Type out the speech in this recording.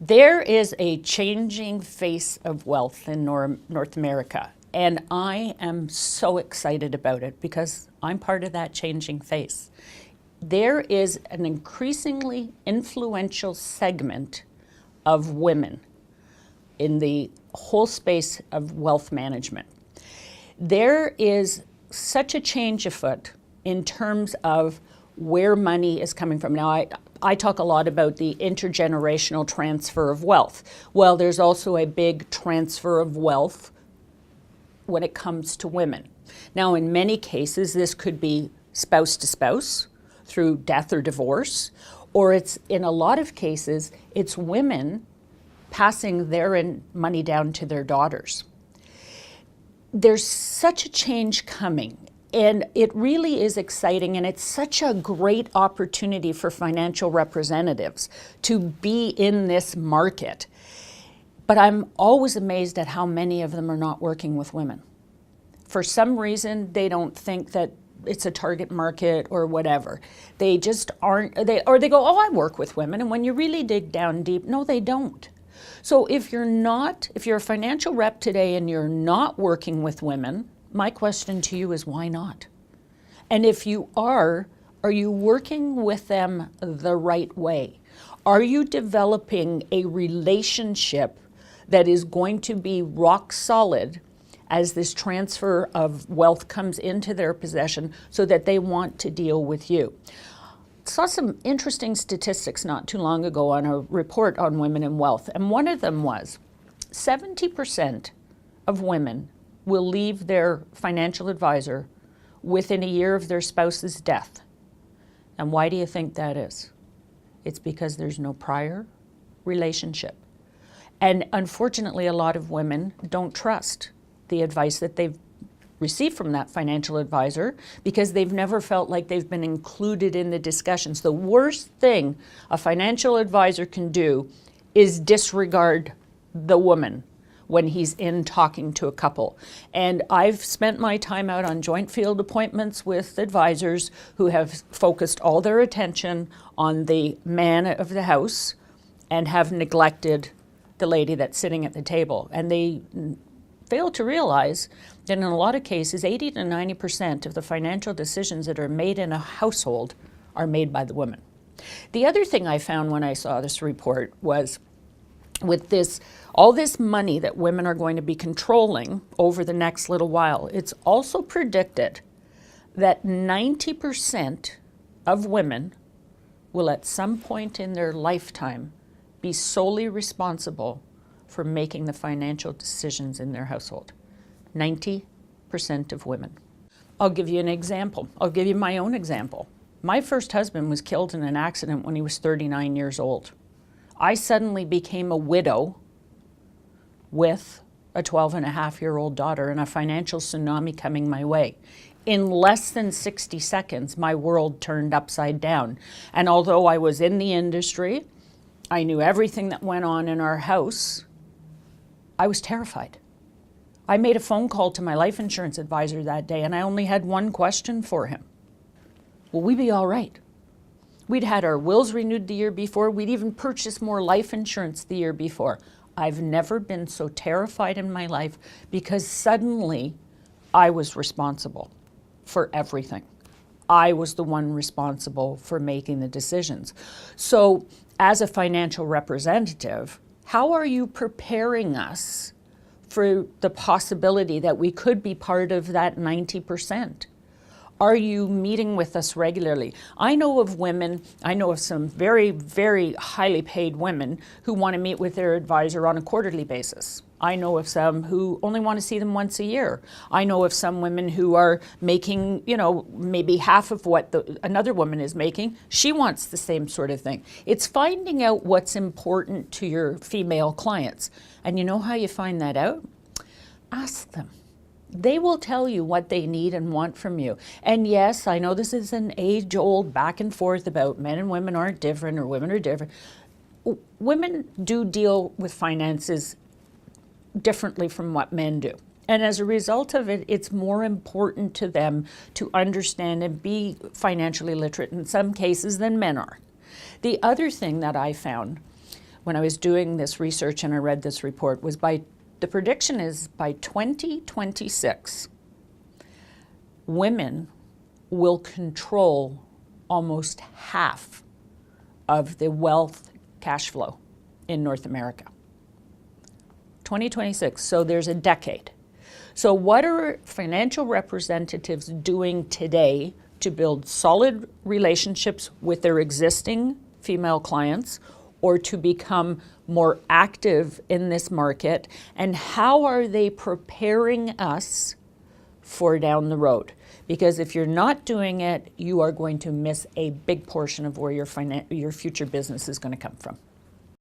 There is a changing face of wealth in North America, and I am so excited about it because I'm part of that changing face. There is an increasingly influential segment of women in the whole space of wealth management. There is such a change afoot in terms of where money is coming from. Now, I talk a lot about the intergenerational transfer of wealth. Well, there's also a big transfer of wealth when it comes to women. Now, in many cases, this could be spouse to spouse through death or divorce, or it's, in a lot of cases, it's women passing their money down to their daughters. There's such a change coming, and it really is exciting, and it's such a great opportunity for financial representatives to be in this market. But I'm always amazed at how many of them are not working with women. For some reason, they don't think that it's a target market or whatever. They just aren't, or they go, oh, I work with women. And when you really dig down deep, no, they don't. So if you're a financial rep today and you're not working with women, my question to you is why not? And if you are you working with them the right way? Are you developing a relationship that is going to be rock solid as this transfer of wealth comes into their possession so that they want to deal with you? Saw some interesting statistics not too long ago on a report on women and wealth, and one of them was 70% of women will leave their financial advisor within a year of their spouse's death. And why do you think that is? It's because there's no prior relationship. And unfortunately, a lot of women don't trust the advice that they've received from that financial advisor because they've never felt like they've been included in the discussions. The worst thing a financial advisor can do is disregard the woman when he's in talking to a couple. And I've spent my time out on joint field appointments with advisors who have focused all their attention on the man of the house and have neglected the lady that's sitting at the table. And they fail to realize that in a lot of cases, 80 to 90% of the financial decisions that are made in a household are made by the woman. The other thing I found when I saw this report was with all this money that women are going to be controlling over the next little while, it's also predicted that 90% of women will at some point in their lifetime be solely responsible for making the financial decisions in their household. 90% of women. I'll give you an example. I'll give you my own example. My first husband was killed in an accident when he was 39 years old. I suddenly became a widow with a 12-and-a-half-year-old daughter and a financial tsunami coming my way. In less than 60 seconds, my world turned upside down. And although I was in the industry, I knew everything that went on in our house, I was terrified. I made a phone call to my life insurance advisor that day, and I only had one question for him. Will we be all right? We'd had our wills renewed the year before. We'd even purchased more life insurance the year before. I've never been so terrified in my life because suddenly I was responsible for everything. I was the one responsible for making the decisions. So as a financial representative, how are you preparing us for the possibility that we could be part of that 90%? Are you meeting with us regularly? I know of women, I know of some very, very highly paid women who want to meet with their advisor on a quarterly basis. I know of some who only want to see them once a year. I know of some women who are making, maybe half of what another woman is making. She wants the same sort of thing. It's finding out what's important to your female clients. And you know how you find that out? Ask them. They will tell you what they need and want from you. And yes, I know this is an age-old back and forth about men and women aren't different or women are different. Women do deal with finances differently from what men do. And as a result of it, it's more important to them to understand and be financially literate in some cases than men are. The other thing that I found when I was doing this research and I read this report was the prediction is by 2026, women will control almost half of the wealth cash flow in North America. 2026, so there's a decade. So what are financial representatives doing today to build solid relationships with their existing female clients or to become more active in this market? And how are they preparing us for down the road? Because if you're not doing it, you are going to miss a big portion of where your future business is going to come from.